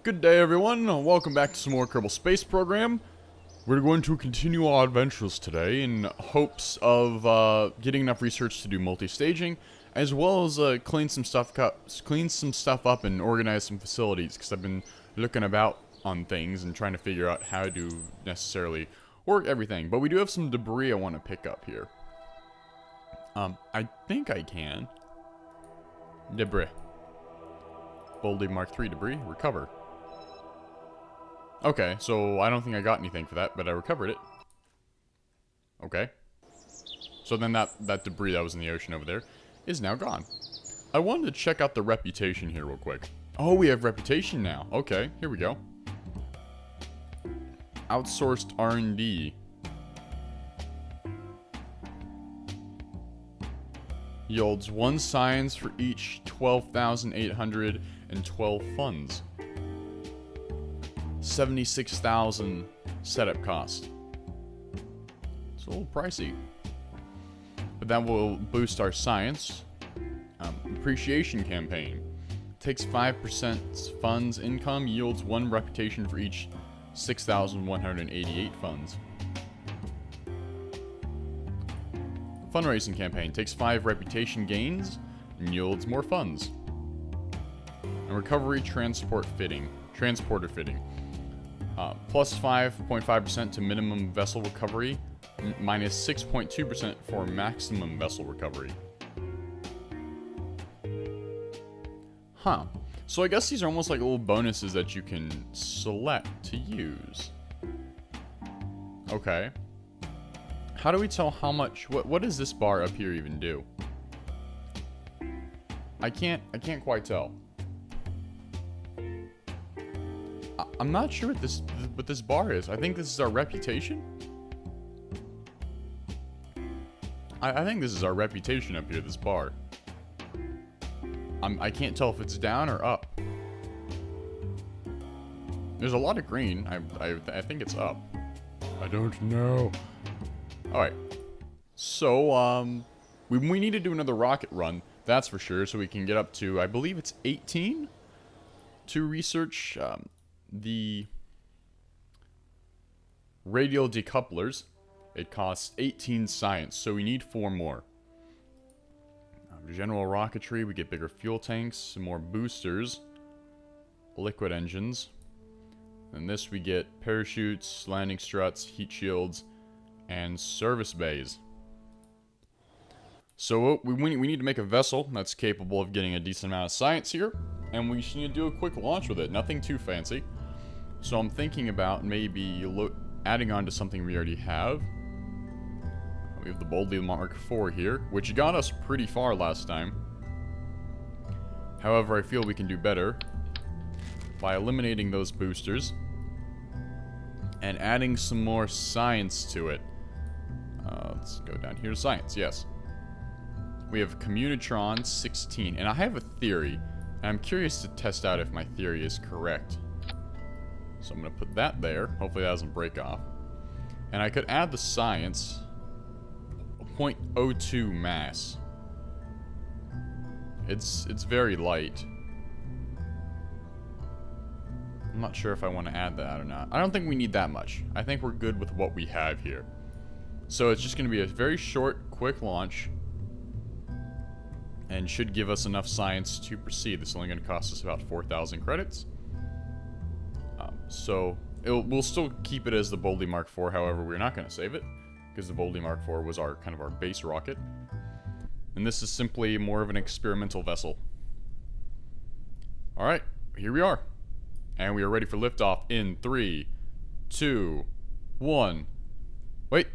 Good day, everyone. Welcome back to some more Kerbal Space Program. We're going to continue our adventures today in hopes of getting enough research to do multi-staging, as well as clean some stuff up and organize some facilities, because I've been looking about on things and trying to figure out how to necessarily work everything. But we do have some debris I want to pick up here. I think I can. Debris. Boldly Mark III debris. Recover. Okay, so I don't think I got anything for that, but I recovered it. Okay. So then that debris that was in the ocean over there is now gone. I wanted to check out the reputation here real quick. Oh, we have reputation now. Okay, here we go. Outsourced R&D. Yields 1 science for each 12,812 funds. 76,000 setup cost. It's a little pricey. But that will boost our science. Appreciation campaign. Takes 5% funds income, yields 1 reputation for each 6,188 funds. Fundraising campaign takes 5 reputation gains and yields more funds. And recovery transporter fitting. Plus 5.5% to minimum vessel recovery, minus 6.2% for maximum vessel recovery. Huh. So I guess these are almost like little bonuses that you can select to use. Okay. How do we tell how much? What does this bar up here even do? I can't quite tell. I'm not sure what this bar is. I think this is our reputation. I think this is our reputation up here. This bar. I can't tell if it's down or up. There's a lot of green. I think it's up. I don't know. Alright, so, we need to do another rocket run, that's for sure, so we can get up to, I believe it's 18, to research, the radial decouplers. It costs 18 science, so we need 4 more. General rocketry, we get bigger fuel tanks, some more boosters, liquid engines, and this we get parachutes, landing struts, heat shields, and service bays. So we need to make a vessel that's capable of getting a decent amount of science here, and we just need to do a quick launch with it. Nothing too fancy. So I'm thinking about maybe adding on to something we already have. We have the Boldly Mark IV here, which got us pretty far last time. However, I feel we can do better by eliminating those boosters and adding some more science to it. Let's go down here to science, yes. We have Communitron 16, and I have a theory, and I'm curious to test out if my theory is correct. So I'm going to put that there. Hopefully that doesn't break off. And I could add the science, 0.02 mass. It's very light. I'm not sure if I want to add that or not. I don't think we need that much. I think we're good with what we have here. So it's just going to be a very short, quick launch. And should give us enough science to proceed. This is only going to cost us about 4,000 credits. So we'll still keep it as the Boldly Mark IV. However, we're not going to save it, because the Boldly Mark IV was our kind of our base rocket. And this is simply more of an experimental vessel. Alright, here we are. And we are ready for liftoff in 3, 2, 1. Wait.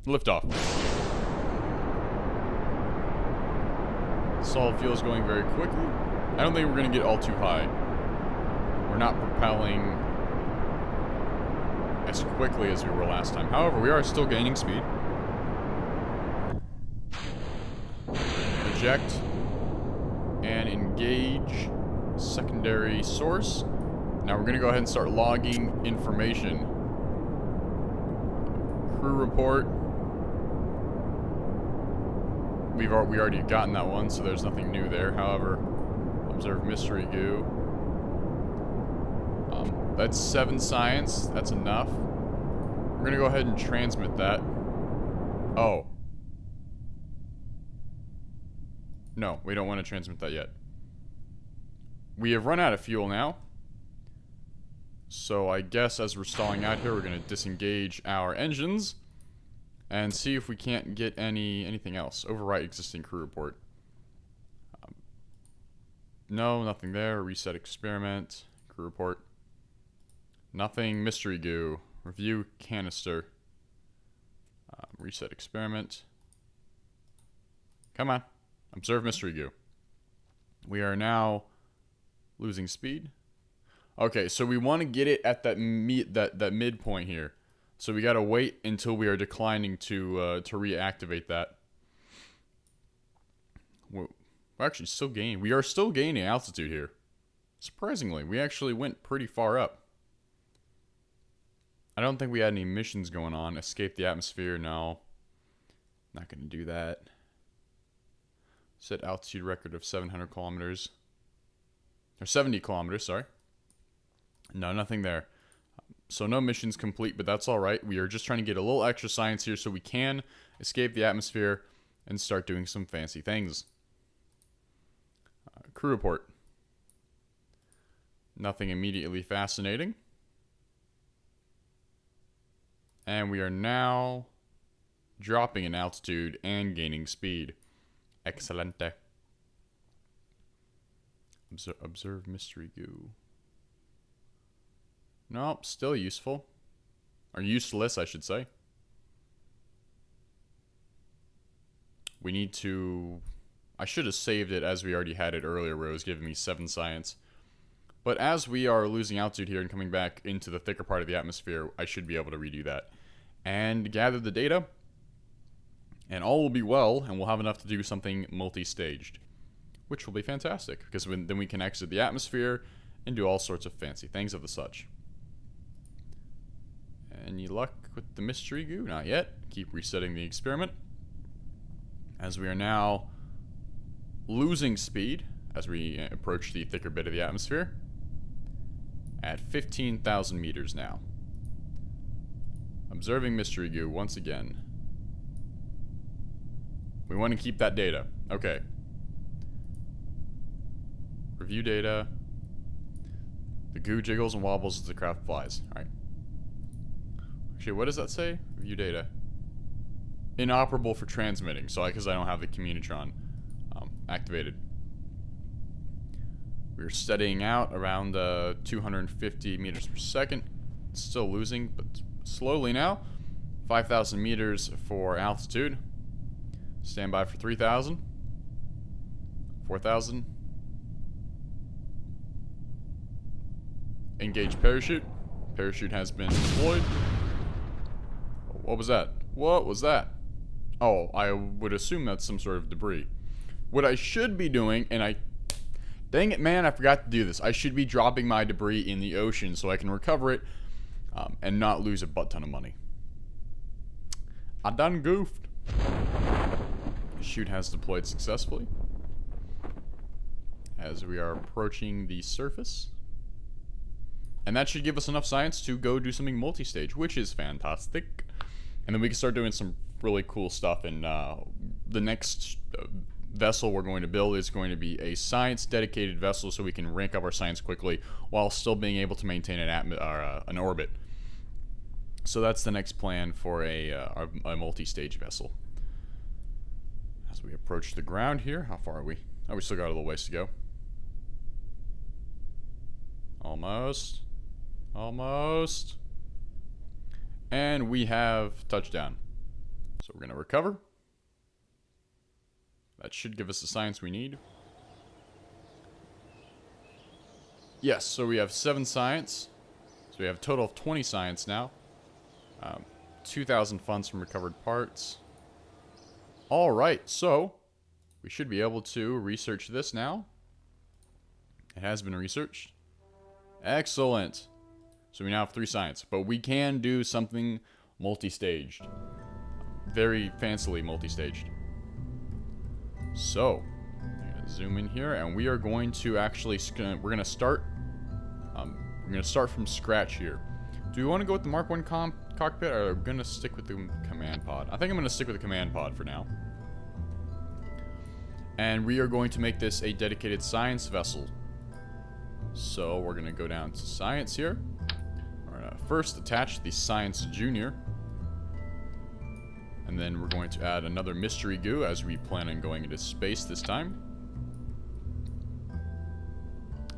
Liftoff. Solid fuel is going very quickly. I don't think we're going to get all too high. We're not propelling as quickly as we were last time. However, we are still gaining speed. Eject. And engage secondary source. Now we're going to go ahead and start logging information. Crew report. We already gotten that one, so there's nothing new there. However, observe mystery goo. That's 7 science. That's enough. We're gonna go ahead and transmit that. Oh. No, we don't want to transmit that yet. We have run out of fuel now. So I guess as we're stalling out here, we're gonna disengage our engines and see if we can't get anything else. Overwrite existing crew report. No, nothing there. Reset experiment. Crew report. Nothing. Mystery goo. Review canister. Reset experiment. Come on. Observe mystery goo. We are now losing speed. Okay, so we want to get it at that midpoint here. So we gotta wait until we are declining to reactivate that. We're actually still gaining. We are still gaining altitude here. Surprisingly, we actually went pretty far up. I don't think we had any missions going on. Escape the atmosphere, no. Not gonna do that. Set altitude record of 700 kilometers. Or 70 kilometers, sorry. No, nothing there. So no missions complete, but that's alright. We are just trying to get a little extra science here so we can escape the atmosphere and start doing some fancy things. Crew report. Nothing immediately fascinating. And we are now dropping in altitude and gaining speed. Excelente. Observe mystery goo. Nope, still useful. Or useless, I should say. We need to... I should have saved it as we already had it earlier where it was giving me 7 science. But as we are losing altitude here and coming back into the thicker part of the atmosphere, I should be able to redo that. And gather the data. And all will be well, and we'll have enough to do something multi-staged. Which will be fantastic, because then we can exit the atmosphere and do all sorts of fancy things of the such. Any luck with the mystery goo? Not yet. Keep resetting the experiment. As we are now losing speed as we approach the thicker bit of the atmosphere. At 15,000 meters now. Observing mystery goo once again. We want to keep that data. Okay. Review data. The goo jiggles and wobbles as the craft flies. Alright. Actually, what does that say? Review data. Inoperable for transmitting, so because I don't have the communitron activated. We're steadying out around 250 meters per second. Still losing, but slowly now. 5,000 meters for altitude. Stand by for 3,000. 4,000. Engage parachute. Parachute has been deployed. What was that? What was that? Oh, I would assume that's some sort of debris. What I should be doing, and dang it, man, I forgot to do this. I should be dropping my debris in the ocean so I can recover it and not lose a butt ton of money. I done goofed. Chute has deployed successfully. As we are approaching the surface. And that should give us enough science to go do something multi-stage, which is fantastic. And then we can start doing some really cool stuff. And the next vessel we're going to build is going to be a science-dedicated vessel so we can rank up our science quickly while still being able to maintain an orbit. So that's the next plan for a multi-stage vessel. As we approach the ground here, how far are we? Oh, we still got a little ways to go. Almost. Almost. And we have touchdown. So we're going to recover. That should give us the science we need. Yes, so we have 7 science. So we have a total of 20 science now. 2,000 funds from recovered parts. Alright, so we should be able to research this now. It has been researched. Excellent. So we now have 3 science, but we can do something multi-staged. Very fancily multi-staged. So, I'm gonna zoom in here, and we are going to actually, we're going to start We're going to start from scratch here. Do we want to go with the Mark 1 cockpit, or are we going to stick with the command pod? I think I'm going to stick with the command pod for now. And we are going to make this a dedicated science vessel. So we're going to go down to science here. We're going to first attach the Science Junior. And then we're going to add another mystery goo as we plan on going into space this time.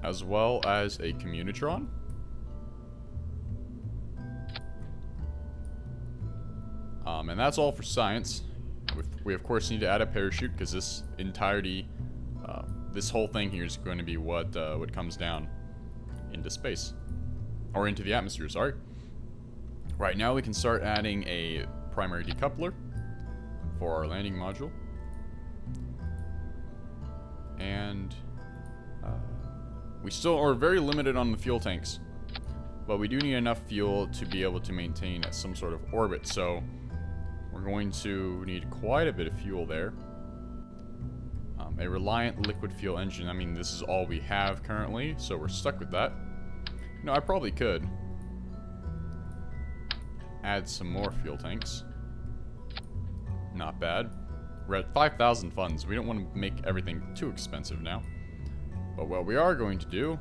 As well as a Communitron. And that's all for science. We of course need to add a parachute because this entirety, this whole thing here is going to be what comes down into space. Or into the atmosphere, sorry. Right now we can start adding a primary decoupler for our landing module. And we still are very limited on the fuel tanks. But we do need enough fuel to be able to maintain some sort of orbit, so we're going to need quite a bit of fuel there. A reliant liquid fuel engine, I mean, this is all we have currently, so we're stuck with that. You know, I probably could add some more fuel tanks. Not bad. We're at 5,000 funds. We don't want to make everything too expensive now. But what we are going to do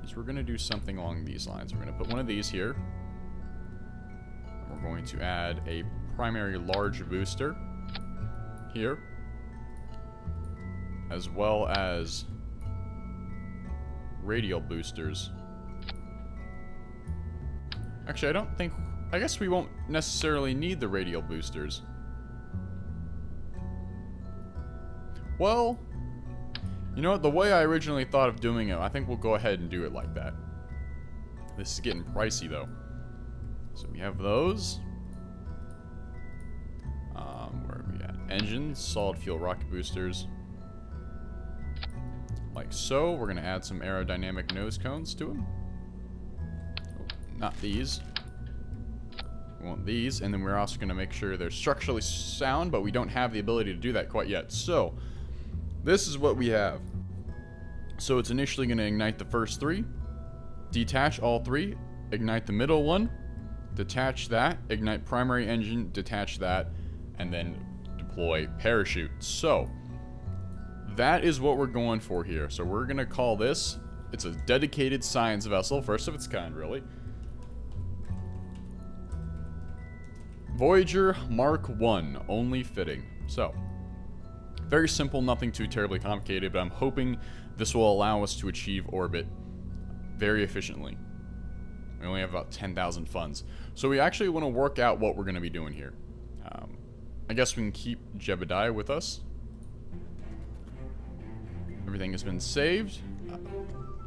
is we're going to do something along these lines. We're going to put one of these here. We're going to add a primary large booster here, as well as radial boosters. Actually, I guess we won't necessarily need the radial boosters. Well, you know what, the way I originally thought of doing it, I think we'll go ahead and do it like that. This is getting pricey though. So we have those. Where are we at? Engines, solid fuel rocket boosters. Like so. We're going to add some aerodynamic nose cones to them. Oh, not these. We want these. And then we're also going to make sure they're structurally sound, but we don't have the ability to do that quite yet. So, this is what we have. So it's initially going to ignite the first three. Detach all three. Ignite the middle one. Detach that, ignite primary engine, detach that, and then deploy parachute. So, that is what we're going for here. So we're going to call this, it's a dedicated science vessel, first of its kind, really. Voyager Mark 1, only fitting. So, very simple, nothing too terribly complicated, but I'm hoping this will allow us to achieve orbit very efficiently. We only have about 10,000 funds. So we actually want to work out what we're going to be doing here. I guess we can keep Jebediah with us. Everything has been saved.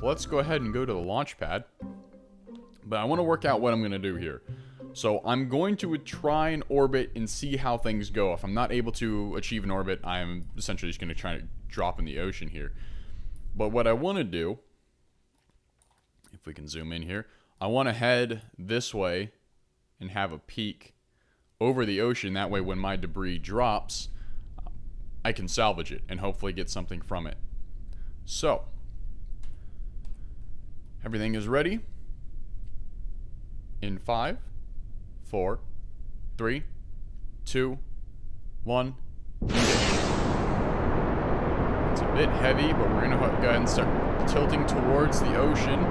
Let's go ahead and go to the launch pad. But I want to work out what I'm going to do here. So I'm going to try and orbit and see how things go. If I'm not able to achieve an orbit, I'm essentially just going to try to drop in the ocean here. But what I want to do, if we can zoom in here, I want to head this way and have a peek over the ocean. That way when my debris drops, I can salvage it and hopefully get something from it. So, everything is ready. In 5, 4, 3, 2, 1. It's a bit heavy, but we're going to go ahead and start tilting towards the ocean.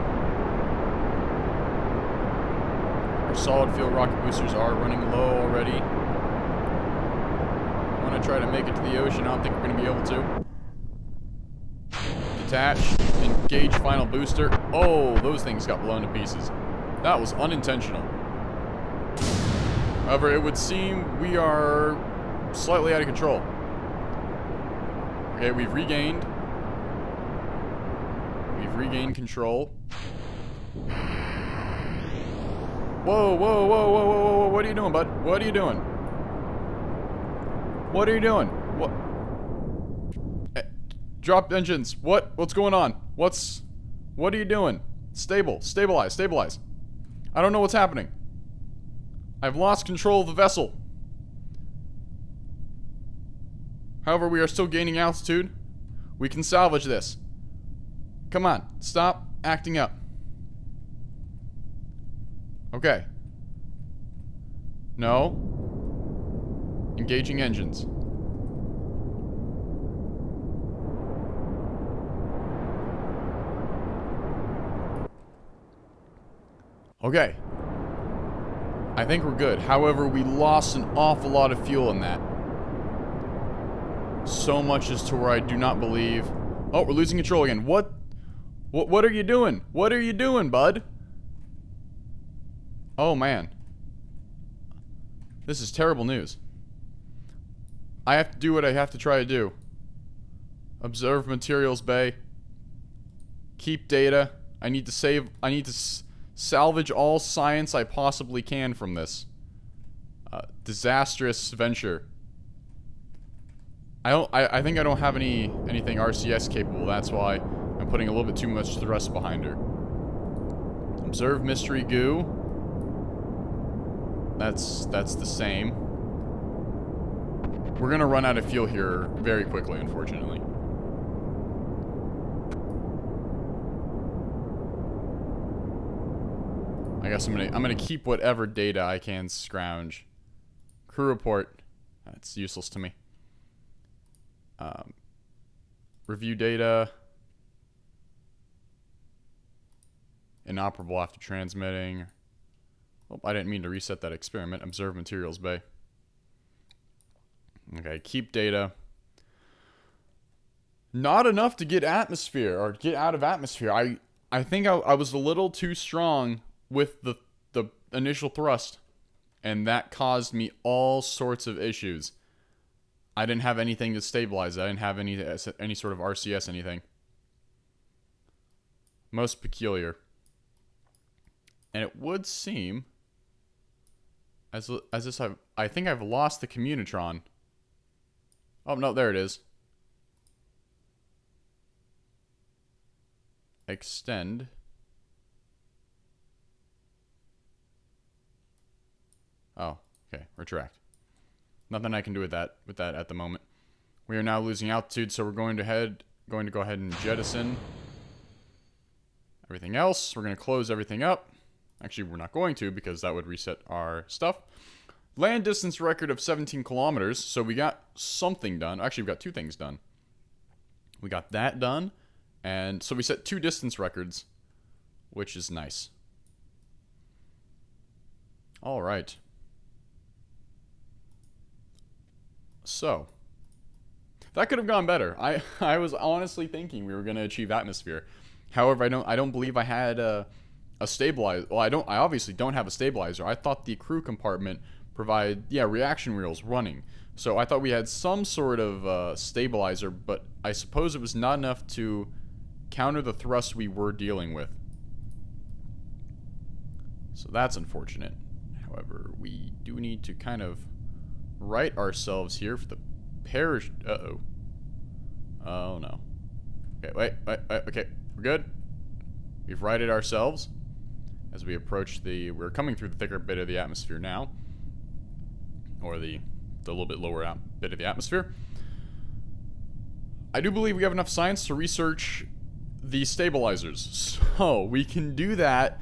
Our solid fuel rocket boosters are running low already. I want to try to make it to the ocean. I don't think we're going to be able to. Detach. Engage final booster. Oh, those things got blown to pieces. That was unintentional. However, it would seem we are slightly out of control. Okay, we've regained. We've regained control. Whoa, whoa, whoa, whoa, whoa, whoa, what are you doing, bud? What are you doing? What are you doing? What? Drop engines. What's going on? What are you doing? Stabilize. I don't know what's happening. I've lost control of the vessel. However, we are still gaining altitude. We can salvage this. Come on, stop. acting up. Okay. No. Engaging engines. Okay. I think we're good. However, we lost an awful lot of fuel in that. So much as to where I do not believe... Oh, we're losing control again. What are you doing? What are you doing, bud? Oh, man. This is terrible news. I have to do what I have to try to do. Observe materials bay. Keep data. I need to salvage all science I possibly can from this. Disastrous venture. I think I don't have anything RCS capable. That's why I'm putting a little bit too much thrust behind her. Observe mystery goo. That's the same. We're gonna run out of fuel here very quickly, unfortunately. I guess I'm gonna keep whatever data I can scrounge. Crew report. That's useless to me. Review data. Inoperable after transmitting. Oh, I didn't mean to reset that experiment. Observe materials bay. Okay, keep data. Not enough to get atmosphere, or get out of atmosphere. I think I was a little too strong with the initial thrust. And that caused me all sorts of issues. I didn't have anything to stabilize it. I didn't have any sort of RCS anything. Most peculiar. And it would seem as this I think I've lost the communitron. Oh no, there it is. Extend. Oh, okay, retract. Nothing I can do with that at the moment. We are now losing altitude, so we're going to go ahead and jettison everything else. We're going to close everything up. Actually, we're not going to, because that would reset our stuff. Land distance record of 17 kilometers, so we got something done. Actually, we got two things done. We got that done, and so we set 2 distance records, which is nice. All right. So, that could have gone better. I was honestly thinking we were going to achieve atmosphere. However, I don't believe I had a stabilizer. Well, I obviously don't have a stabilizer. I thought the crew compartment provided, reaction wheels running. So I thought we had some sort of stabilizer, but I suppose it was not enough to counter the thrust we were dealing with. So that's unfortunate. However, we do need to kind of right ourselves here for the parachute. Uh-oh. Oh, no. Okay, wait, okay, we're good. We've righted ourselves as we approach we're coming through the thicker bit of the atmosphere now. Or the little bit lower bit of the atmosphere. I do believe we have enough science to research the stabilizers. So, we can do that,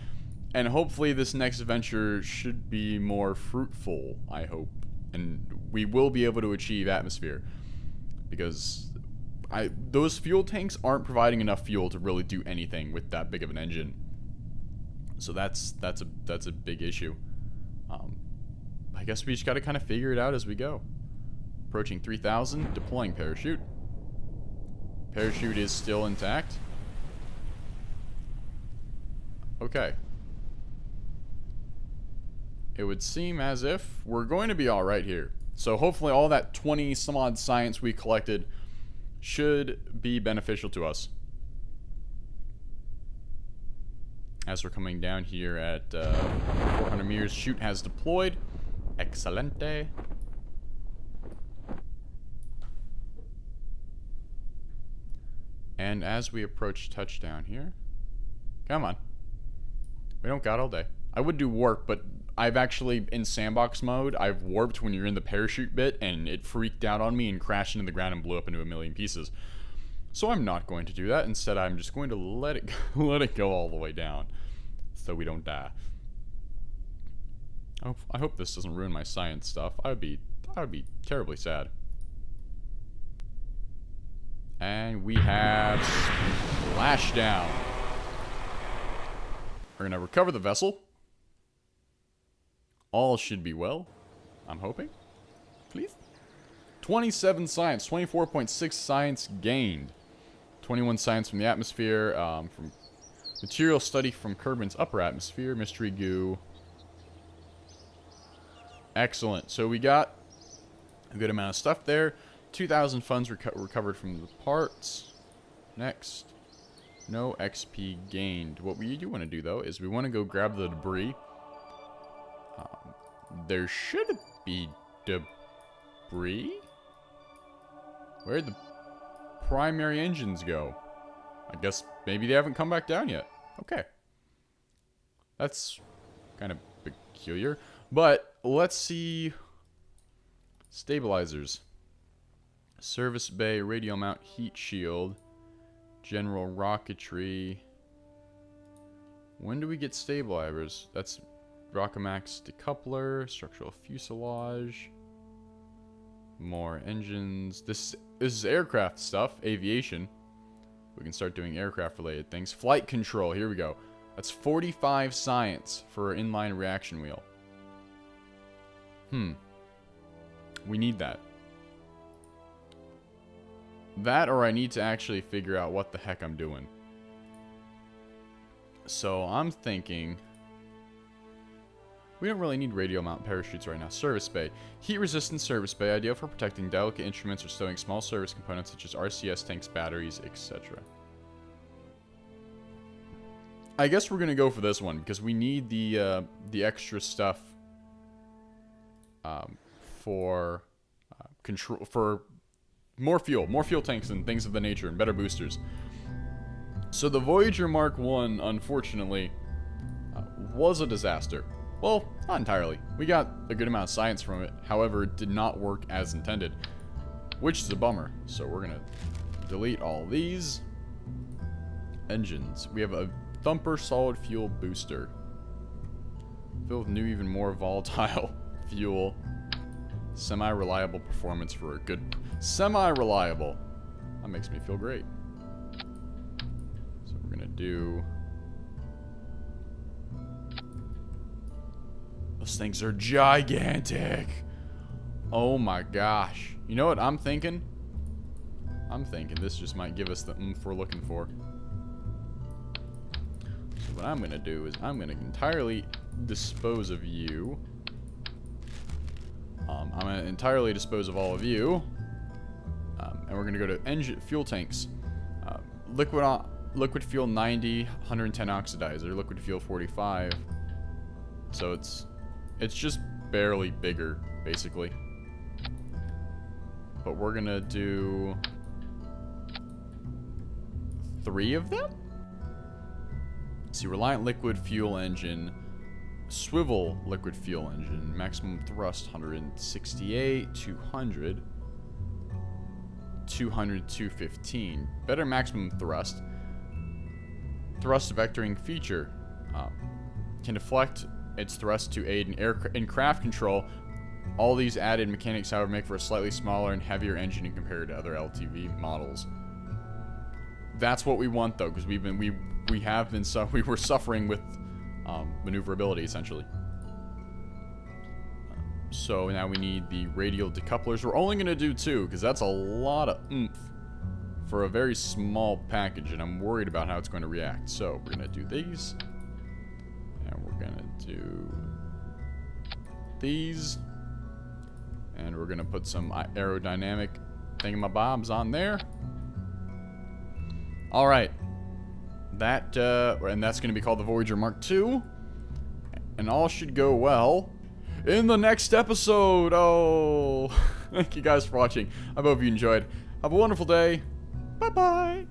and hopefully this next venture should be more fruitful, I hope. And we will be able to achieve atmosphere, because those fuel tanks aren't providing enough fuel to really do anything with that big of an engine. So that's a big issue. I guess we just got to kind of figure it out as we go. Approaching 3,000, deploying parachute. Parachute is still intact. Okay. It would seem as if we're going to be alright here. So hopefully all that 20 some odd science we collected should be beneficial to us. As we're coming down here at 400 meters, chute has deployed. Excelente. And as we approach touchdown here, come on. We don't got all day. I would do warp, but I've actually, in sandbox mode, I've warped when you're in the parachute bit, and it freaked out on me and crashed into the ground and blew up into a million pieces. So I'm not going to do that. Instead, I'm just going to let it let it go all the way down, so we don't die. I hope this doesn't ruin my science stuff. I would be terribly sad. And we have splashdown. We're gonna recover the vessel. All should be well. I'm hoping. Please. 27 science, 24.6 science gained. 21 science from the atmosphere, from material study from Kerbin's upper atmosphere, mystery goo. Excellent. So we got a good amount of stuff there. 2,000 funds recovered from the parts. Next. No XP gained. What we do want to do, though, is we want to go grab the debris. There should be debris? Where'd the primary engines go? I guess maybe they haven't come back down yet. Okay. That's kind of peculiar. But let's see. Stabilizers. Service bay, radial mount, heat shield. General rocketry. When do we get stabilizers? That's Rockamax decoupler, structural fuselage. More engines. This is aircraft stuff, aviation. We can start doing aircraft related things. Flight control, here we go. That's 45 science for an inline reaction wheel. We need that. That, or I need to actually figure out what the heck I'm doing. So I'm thinking we don't really need radial mount parachutes right now. Service bay. Heat resistant service bay, ideal for protecting delicate instruments or stowing small service components such as RCS tanks, batteries, etc. I guess we're gonna go for this one because we need the extra stuff for control, for more fuel tanks and things of the nature, and better boosters. So the Voyager Mark I, unfortunately, was a disaster. Well, not entirely. We got a good amount of science from it. However, it did not work as intended, which is a bummer. So we're gonna delete all these engines. We have a Thumper solid fuel booster filled with new, even more volatile fuel. Semi-reliable performance for a good... Semi-reliable. That makes me feel great. So we're gonna do... Those things are gigantic. Oh my gosh. You know what I'm thinking? I'm thinking this just might give us the oomph we're looking for. So what I'm gonna do is I'm gonna entirely dispose of you. I'm going to entirely dispose of all of you. And we're going to go to engine fuel tanks. Liquid fuel 90, 110 oxidizer, liquid fuel 45. So it's just barely bigger, basically. But we're going to do 3 of them? See, Reliant liquid fuel engine. Swivel liquid fuel engine, maximum thrust 168, 200, 215. Better maximum thrust. Thrust vectoring feature can deflect its thrust to aid in craft control. All these added mechanics, however, make for a slightly smaller and heavier engine compared to other LTV models. That's what we want, though, because we were suffering with maneuverability, essentially. So now we need the radial decouplers. We're only going to do 2, because that's a lot of oomph for a very small package, and I'm worried about how it's going to react. So we're going to do these, and we're going to do these, and we're going to put some aerodynamic thingamabobs on there. Alright. And that's going to be called the Voyager Mark II. And all should go well in the next episode. Oh, thank you guys for watching. I hope you enjoyed. Have a wonderful day. Bye-bye.